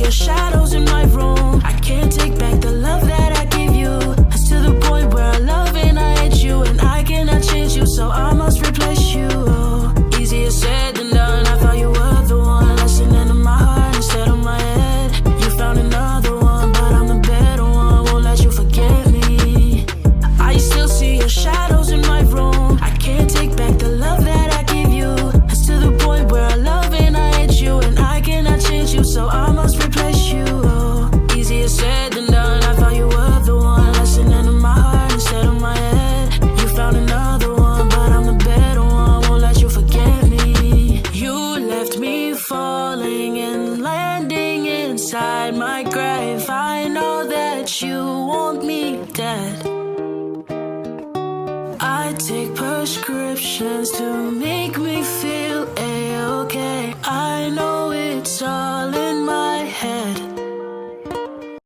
your shadows in my room. I can't take back the love that I gave you. It's to the point where I love and I hate you, and I cannot change you, so I must replace you. Easier said than done. I thought you were the one, listening to my heart instead of my head. You found another one, but I'm the better one. Won't let you forget me. I still see your shadows in my room. I can't take back the love that I gave you. It's to the point where I love and I hate you, and I cannot change you, so I must replace you. Easier said than done. I thought you were the one, listening to my heart instead of my head. You found another one, but I'm the better one. Won't let you forget me. You left me falling and landing inside my grave. I know that you want me dead. I take prescriptions to make me feel